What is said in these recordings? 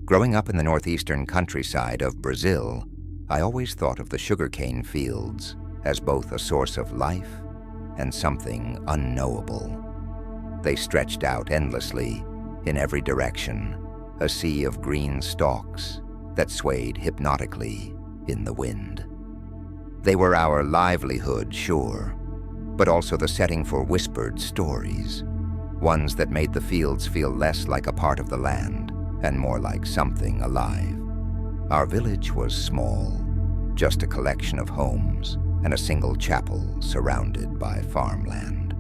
Growing up in the northeastern countryside of Brazil, I always thought of the sugarcane fields as both a source of life and something unknowable. They stretched out endlessly in every direction, a sea of green stalks that swayed hypnotically in the wind. They were our livelihood, sure, but also the setting for whispered stories, ones that made the fields feel less like a part of the land and more like something alive. Our village was small, just a collection of homes and a single chapel surrounded by farmland.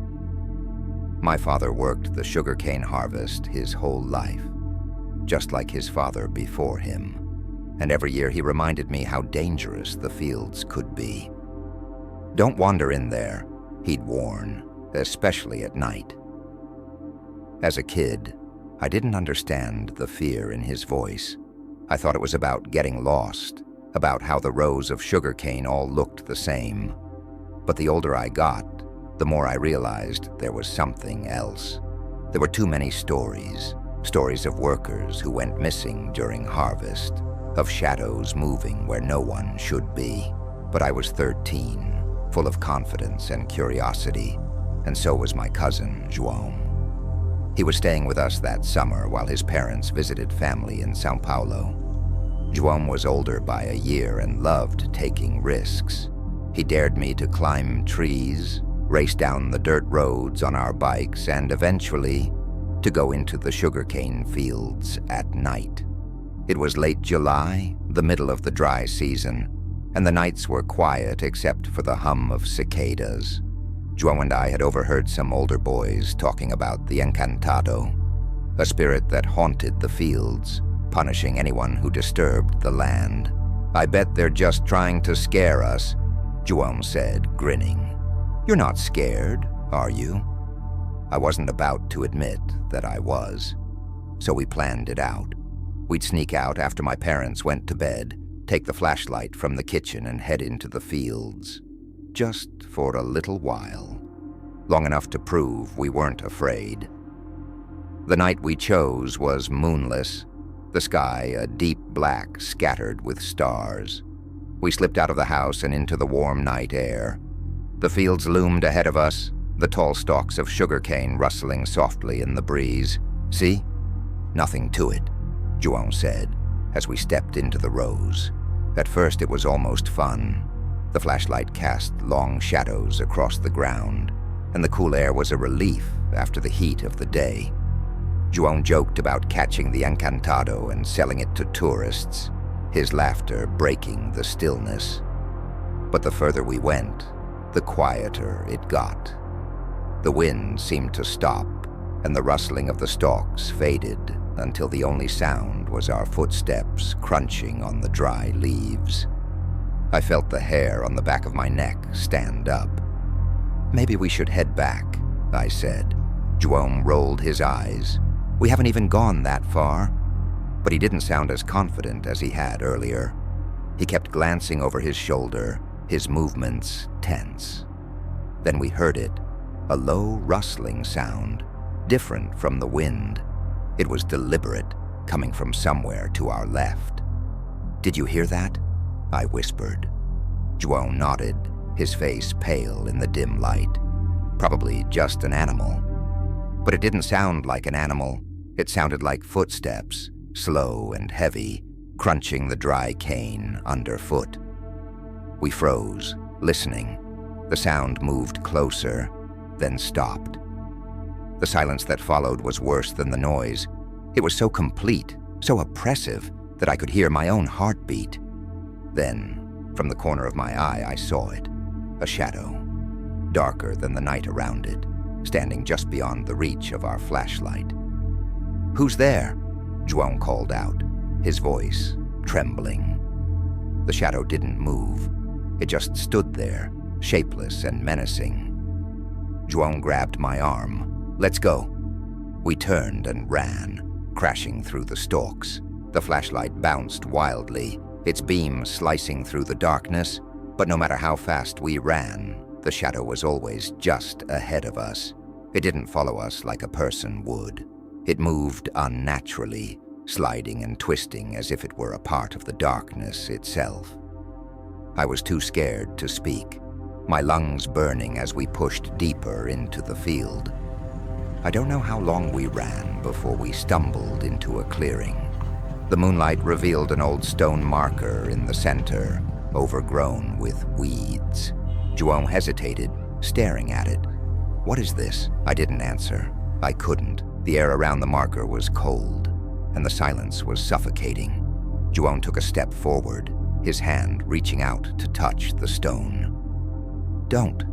My father worked the sugarcane harvest his whole life, just like his father before him, and every year he reminded me how dangerous the fields could be. "Don't wander in there," he'd warn, especially at night. As a kid, I didn't understand the fear in his voice. I thought it was about getting lost, about how the rows of sugarcane all looked the same. But the older I got, the more I realized there was something else. There were too many stories of workers who went missing during harvest, of shadows moving where no one should be. But I was 13, full of confidence and curiosity, and so was my cousin, João. He was staying with us that summer while his parents visited family in São Paulo. João was older by a year and loved taking risks. He dared me to climb trees, race down the dirt roads on our bikes, and eventually to go into the sugarcane fields at night. It was late July, the middle of the dry season, and the nights were quiet except for the hum of cicadas. João and I had overheard some older boys talking about the Encantado, a spirit that haunted the fields, punishing anyone who disturbed the land. "I bet they're just trying to scare us," João said, grinning. "You're not scared, are you?" I wasn't about to admit that I was, so we planned it out. We'd sneak out after my parents went to bed, take the flashlight from the kitchen and head into the fields. Just for a little while, long enough to prove we weren't afraid. The night we chose was moonless, the sky a deep black scattered with stars. We slipped out of the house and into the warm night air. The fields loomed ahead of us, the tall stalks of sugarcane rustling softly in the breeze. "See? Nothing to it," João said, as we stepped into the rows. At first it was almost fun. The flashlight cast long shadows across the ground, and the cool air was a relief after the heat of the day. João joked about catching the Encantado and selling it to tourists, his laughter breaking the stillness. But the further we went, the quieter it got. The wind seemed to stop, and the rustling of the stalks faded until the only sound was our footsteps crunching on the dry leaves. I felt the hair on the back of my neck stand up. "Maybe we should head back," I said. João rolled his eyes. "We haven't even gone that far." But he didn't sound as confident as he had earlier. He kept glancing over his shoulder, his movements tense. Then we heard it, a low rustling sound, different from the wind. It was deliberate, coming from somewhere to our left. "Did you hear that?" I whispered. João nodded, his face pale in the dim light. "Probably just an animal." But it didn't sound like an animal. It sounded like footsteps, slow and heavy, crunching the dry cane underfoot. We froze, listening. The sound moved closer, then stopped. The silence that followed was worse than the noise. It was so complete, so oppressive, that I could hear my own heartbeat. Then, from the corner of my eye, I saw it, a shadow, darker than the night around it, standing just beyond the reach of our flashlight. "Who's there?" João called out, his voice trembling. The shadow didn't move. It just stood there, shapeless and menacing. João grabbed my arm. "Let's go." We turned and ran, crashing through the stalks. The flashlight bounced wildly, its beam slicing through the darkness, but no matter how fast we ran, the shadow was always just ahead of us. It didn't follow us like a person would. It moved unnaturally, sliding and twisting as if it were a part of the darkness itself. I was too scared to speak, my lungs burning as we pushed deeper into the field. I don't know how long we ran before we stumbled into a clearing. The moonlight revealed an old stone marker in the center, overgrown with weeds. Juon hesitated, staring at it. "What is this?" I didn't answer. I couldn't. The air around the marker was cold, and the silence was suffocating. Juon took a step forward, his hand reaching out to touch the stone. "Don't,"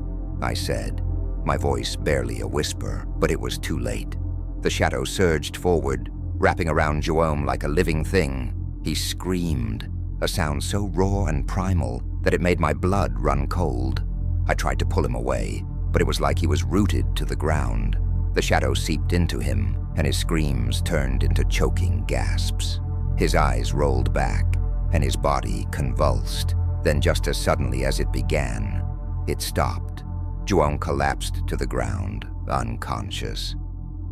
I said, my voice barely a whisper, but it was too late. The shadow surged forward, wrapping around Juon like a living thing. He screamed, a sound so raw and primal that it made my blood run cold. I tried to pull him away, but it was like he was rooted to the ground. The shadow seeped into him, and his screams turned into choking gasps. His eyes rolled back, and his body convulsed. Then just as suddenly as it began, it stopped. Juon collapsed to the ground, unconscious.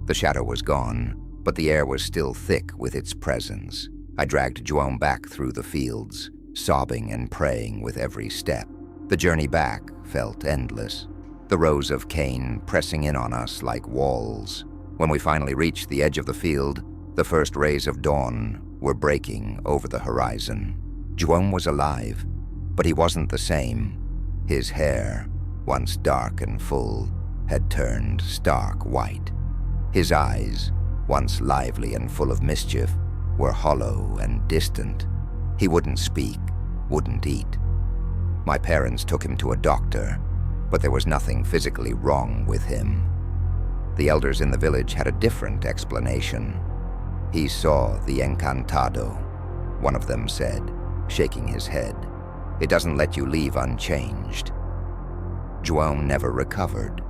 The shadow was gone, but the air was still thick with its presence. I dragged Juon back through the fields, sobbing and praying with every step. The journey back felt endless, the rows of cane pressing in on us like walls. When we finally reached the edge of the field, the first rays of dawn were breaking over the horizon. Juon was alive, but he wasn't the same. His hair, once dark and full, had turned stark white. His eyes, once lively and full of mischief, were hollow and distant. He wouldn't speak, wouldn't eat. My parents took him to a doctor, but there was nothing physically wrong with him. The elders in the village had a different explanation. "He saw the Encantado," one of them said, shaking his head. "It doesn't let you leave unchanged." Juon never recovered.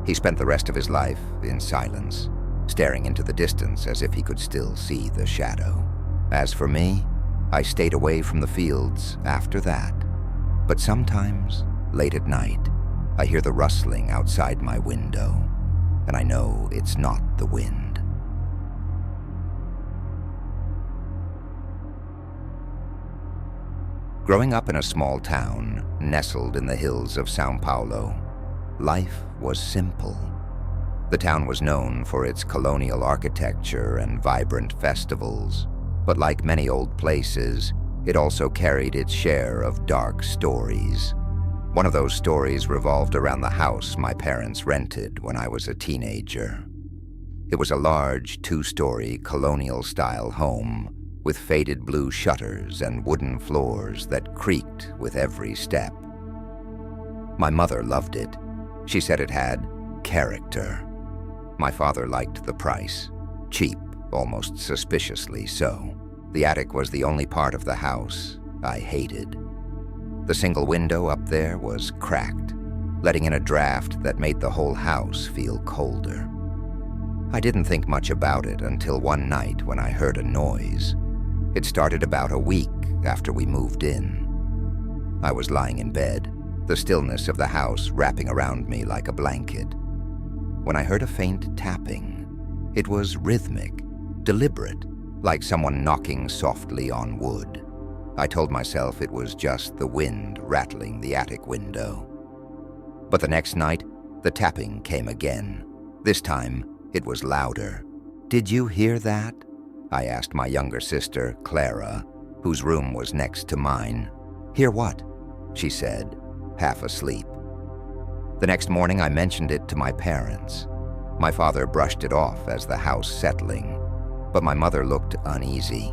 He spent the rest of his life in silence, staring into the distance as if he could still see the shadow. As for me, I stayed away from the fields after that. But sometimes, late at night, I hear the rustling outside my window, and I know it's not the wind. Growing up in a small town nestled in the hills of São Paulo, life was simple. The town was known for its colonial architecture and vibrant festivals, but like many old places, it also carried its share of dark stories. One of those stories revolved around the house my parents rented when I was a teenager. It was a large, two-story colonial-style home with faded blue shutters and wooden floors that creaked with every step. My mother loved it. She said it had character. My father liked the price. Cheap, almost suspiciously so. The attic was the only part of the house I hated. The single window up there was cracked, letting in a draft that made the whole house feel colder. I didn't think much about it until one night when I heard a noise. It started about a week after we moved in. I was lying in bed, the stillness of the house wrapping around me like a blanket, when I heard a faint tapping. It was rhythmic, deliberate, like someone knocking softly on wood. I told myself it was just the wind rattling the attic window. But the next night, the tapping came again. This time, it was louder. "Did you hear that?" I asked my younger sister, Clara, whose room was next to mine. "Hear what?" she said, half asleep. The next morning, I mentioned it to my parents. My father brushed it off as the house settling, but my mother looked uneasy.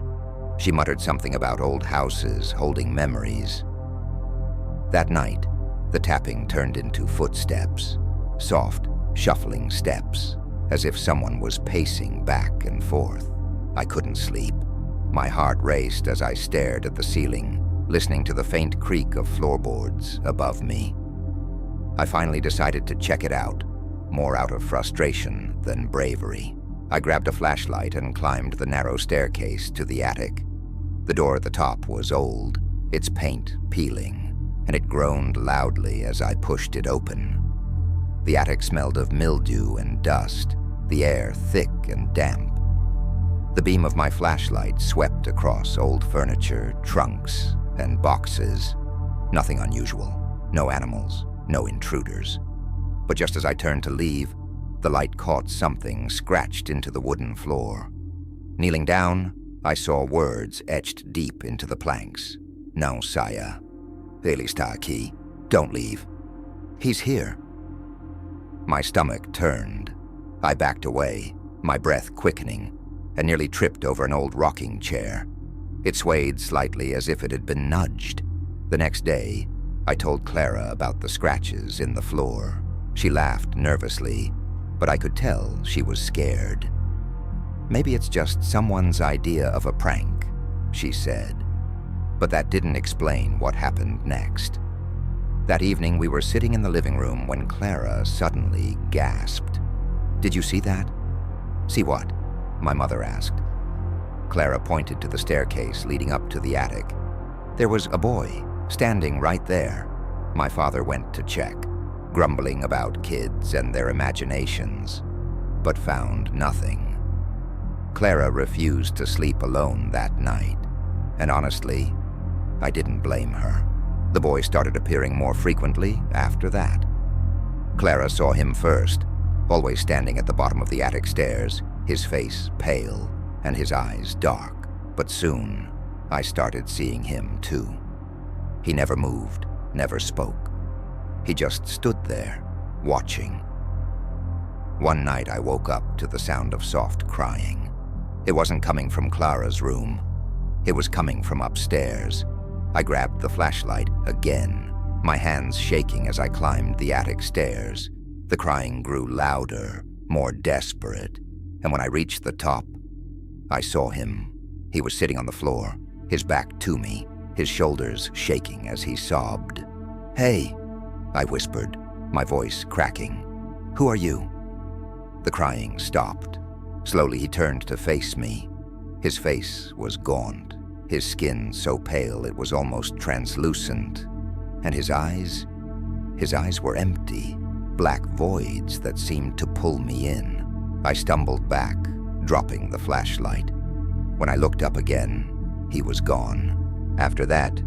She muttered something about old houses holding memories. That night, the tapping turned into footsteps, soft, shuffling steps, as if someone was pacing back and forth. I couldn't sleep. My heart raced as I stared at the ceiling, listening to the faint creak of floorboards above me. I finally decided to check it out, more out of frustration than bravery. I grabbed a flashlight and climbed the narrow staircase to the attic. The door at the top was old, its paint peeling, and it groaned loudly as I pushed it open. The attic smelled of mildew and dust, the air thick and damp. The beam of my flashlight swept across old furniture, trunks, and boxes. Nothing unusual. No animals. No intruders. But just as I turned to leave, the light caught something scratched into the wooden floor. Kneeling down, I saw words etched deep into the planks. "No, Saya. Él está aquí. Don't leave. He's here." My stomach turned. I backed away, my breath quickening, and nearly tripped over an old rocking chair. It swayed slightly as if it had been nudged. The next day, I told Clara about the scratches in the floor. She laughed nervously, but I could tell she was scared. "Maybe it's just someone's idea of a prank," she said. But that didn't explain what happened next. That evening, we were sitting in the living room when Clara suddenly gasped. "Did you see that?" "See what?" my mother asked. Clara pointed to the staircase leading up to the attic. There was a boy standing right there. My father went to check, grumbling about kids and their imaginations, but found nothing. Clara refused to sleep alone that night, and honestly, I didn't blame her. The boy started appearing more frequently after that. Clara saw him first, always standing at the bottom of the attic stairs, his face pale and his eyes dark. But soon, I started seeing him too. He never moved, never spoke. He just stood there, watching. One night I woke up to the sound of soft crying. It wasn't coming from Clara's room. It was coming from upstairs. I grabbed the flashlight again, my hands shaking as I climbed the attic stairs. The crying grew louder, more desperate, and when I reached the top, I saw him. He was sitting on the floor, his back to me, his shoulders shaking as he sobbed. "Hey," I whispered, my voice cracking. "Who are you?" The crying stopped. Slowly he turned to face me. His face was gaunt, his skin so pale it was almost translucent, and his eyes were empty, black voids that seemed to pull me in. I stumbled back, dropping the flashlight. When I looked up again, he was gone. After that,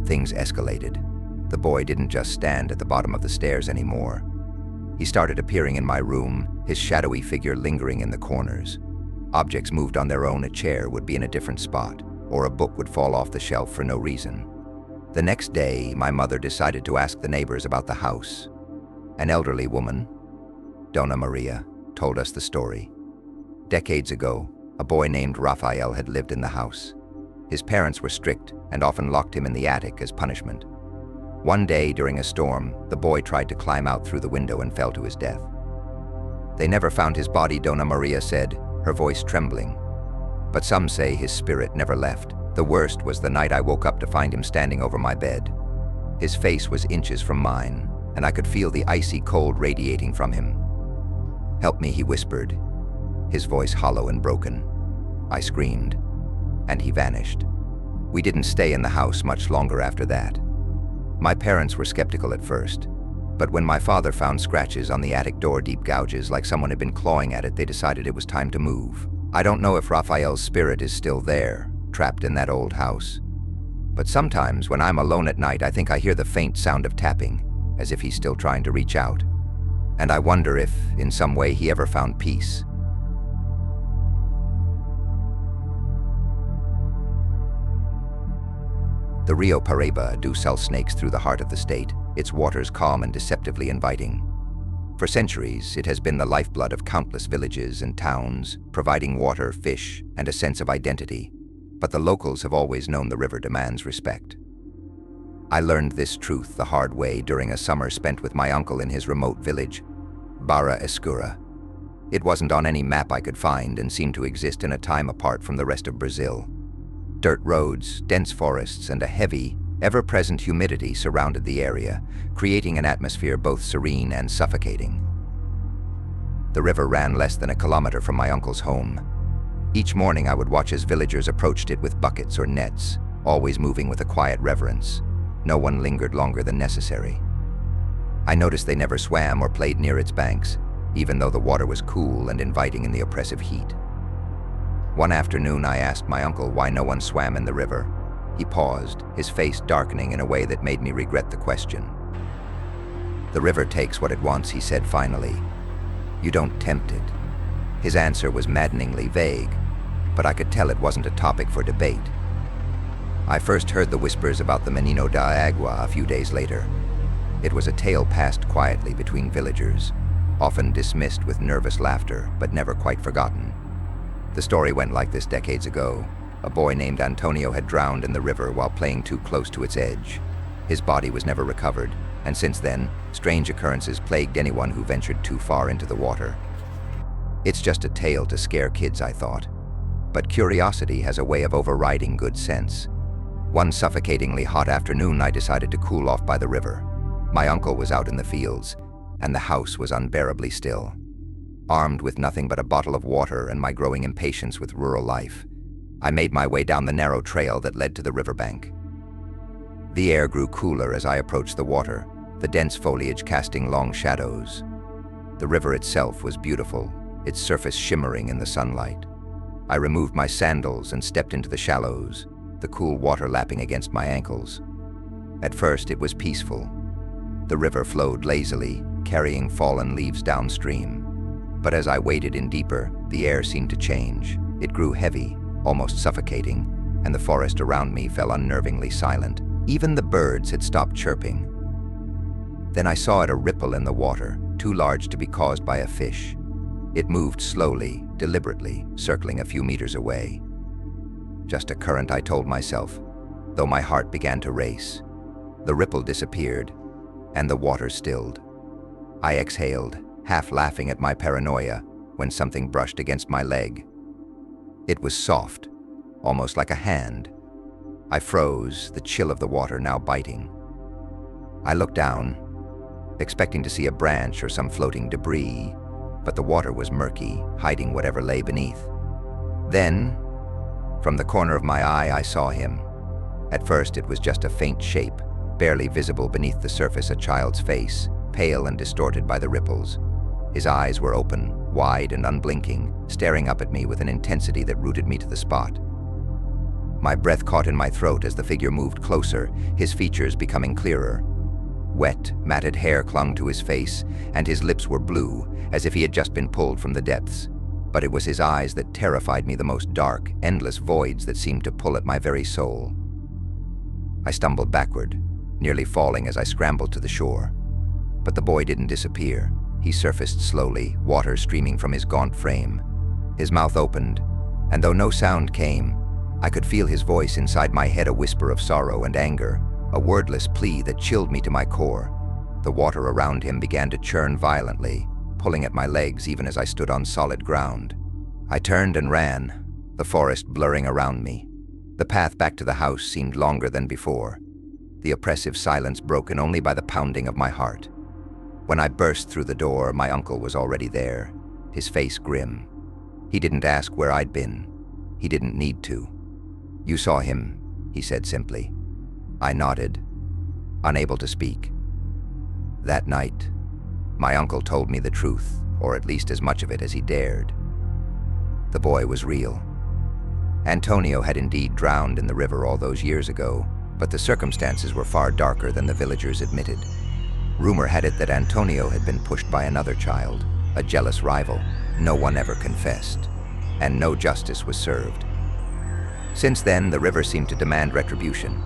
things escalated. The boy didn't just stand at the bottom of the stairs anymore. He started appearing in my room, his shadowy figure lingering in the corners. Objects moved on their own, a chair would be in a different spot, or a book would fall off the shelf for no reason. The next day, my mother decided to ask the neighbors about the house. An elderly woman, Dona Maria, told us the story. Decades ago, a boy named Rafael had lived in the house. His parents were strict and often locked him in the attic as punishment. One day during a storm, the boy tried to climb out through the window and fell to his death. They never found his body, Dona Maria said, her voice trembling. But some say his spirit never left. The worst was the night I woke up to find him standing over my bed. His face was inches from mine, and I could feel the icy cold radiating from him. "Help me," he whispered, his voice hollow and broken. I screamed, and he vanished. We didn't stay in the house much longer after that. My parents were skeptical at first, but when my father found scratches on the attic door, deep gouges like someone had been clawing at it, they decided it was time to move. I don't know if Rafael's spirit is still there, trapped in that old house. But sometimes when I'm alone at night, I think I hear the faint sound of tapping, as if he's still trying to reach out. And I wonder if, in some way, he ever found peace. The Rio Paraiba do sell snakes through the heart of the state, its waters calm and deceptively inviting. For centuries, it has been the lifeblood of countless villages and towns, providing water, fish, and a sense of identity. But the locals have always known the river demands respect. I learned this truth the hard way during a summer spent with my uncle in his remote village, Barra Escura. It wasn't on any map I could find and seemed to exist in a time apart from the rest of Brazil. Dirt roads, dense forests, and a heavy, ever-present humidity surrounded the area, creating an atmosphere both serene and suffocating. The river ran less than a kilometer from my uncle's home. Each morning I would watch as villagers approached it with buckets or nets, always moving with a quiet reverence. No one lingered longer than necessary. I noticed they never swam or played near its banks, even though the water was cool and inviting in the oppressive heat. One afternoon, I asked my uncle why no one swam in the river. He paused, his face darkening in a way that made me regret the question. "The river takes what it wants," he said finally. "You don't tempt it." His answer was maddeningly vague, but I could tell it wasn't a topic for debate. I first heard the whispers about the Menino da Agua a few days later. It was a tale passed quietly between villagers, often dismissed with nervous laughter, but never quite forgotten. The story went like this decades ago. A boy named Antonio had drowned in the river while playing too close to its edge. His body was never recovered, and since then, strange occurrences plagued anyone who ventured too far into the water. It's just a tale to scare kids, I thought. But curiosity has a way of overriding good sense. One suffocatingly hot afternoon, I decided to cool off by the river. My uncle was out in the fields, and the house was unbearably still. Armed with nothing but a bottle of water and my growing impatience with rural life, I made my way down the narrow trail that led to the riverbank. The air grew cooler as I approached the water, the dense foliage casting long shadows. The river itself was beautiful, its surface shimmering in the sunlight. I removed my sandals and stepped into the shallows, the cool water lapping against my ankles. At first, it was peaceful. The river flowed lazily, carrying fallen leaves downstream. But as I waded in deeper, the air seemed to change. It grew heavy, almost suffocating, and the forest around me fell unnervingly silent. Even the birds had stopped chirping. Then I saw a ripple in the water, too large to be caused by a fish. It moved slowly, deliberately, circling a few meters away. Just a current, I told myself, though my heart began to race. The ripple disappeared, and the water stilled. I exhaled, half laughing at my paranoia, when something brushed against my leg. It was soft, almost like a hand. I froze, the chill of the water now biting. I looked down, expecting to see a branch or some floating debris, but the water was murky, hiding whatever lay beneath. Then, from the corner of my eye, I saw him. At first, it was just a faint shape, barely visible beneath the surface, a child's face, pale and distorted by the ripples. His eyes were open, wide and unblinking, staring up at me with an intensity that rooted me to the spot. My breath caught in my throat as the figure moved closer, his features becoming clearer. Wet, matted hair clung to his face, and his lips were blue, as if he had just been pulled from the depths. But it was his eyes that terrified me, the most dark, endless voids that seemed to pull at my very soul. I stumbled backward, nearly falling as I scrambled to the shore. But the boy didn't disappear. He surfaced slowly, water streaming from his gaunt frame. His mouth opened, and though no sound came, I could feel his voice inside my head, a whisper of sorrow and anger, a wordless plea that chilled me to my core. The water around him began to churn violently, pulling at my legs even as I stood on solid ground. I turned and ran, the forest blurring around me. The path back to the house seemed longer than before, the oppressive silence broken only by the pounding of my heart. When I burst through the door, my uncle was already there, his face grim. He didn't ask where I'd been. He didn't need to. "You saw him," he said simply. I nodded, unable to speak. That night, my uncle told me the truth, or at least as much of it as he dared. The boy was real. Antonio had indeed drowned in the river all those years ago, but the circumstances were far darker than the villagers admitted. Rumor had it that Antonio had been pushed by another child, a jealous rival. No one ever confessed, and no justice was served. Since then, the river seemed to demand retribution.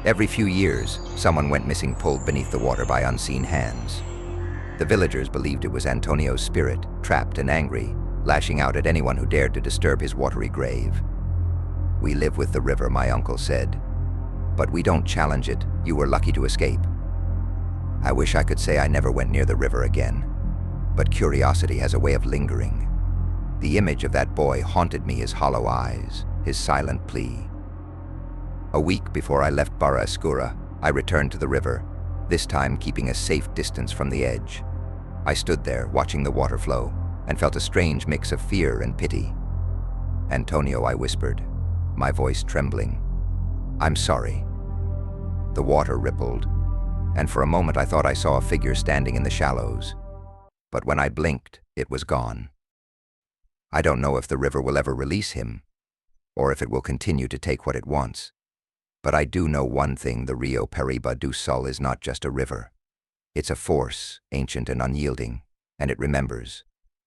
Every few years, someone went missing, pulled beneath the water by unseen hands. The villagers believed it was Antonio's spirit, trapped and angry, lashing out at anyone who dared to disturb his watery grave. "We live with the river," my uncle said. "But we don't challenge it. You were lucky to escape." I wish I could say I never went near the river again, but curiosity has a way of lingering. The image of that boy haunted me, his hollow eyes, his silent plea. A week before I left Barra Escura, I returned to the river, this time keeping a safe distance from the edge. I stood there, watching the water flow, and felt a strange mix of fear and pity. "Antonio," I whispered, my voice trembling. "I'm sorry." The water rippled, and for a moment I thought I saw a figure standing in the shallows. But when I blinked, it was gone. I don't know if the river will ever release him, or if it will continue to take what it wants. But I do know one thing: the Rio Paraíba do Sul is not just a river. It's a force, ancient and unyielding, and it remembers.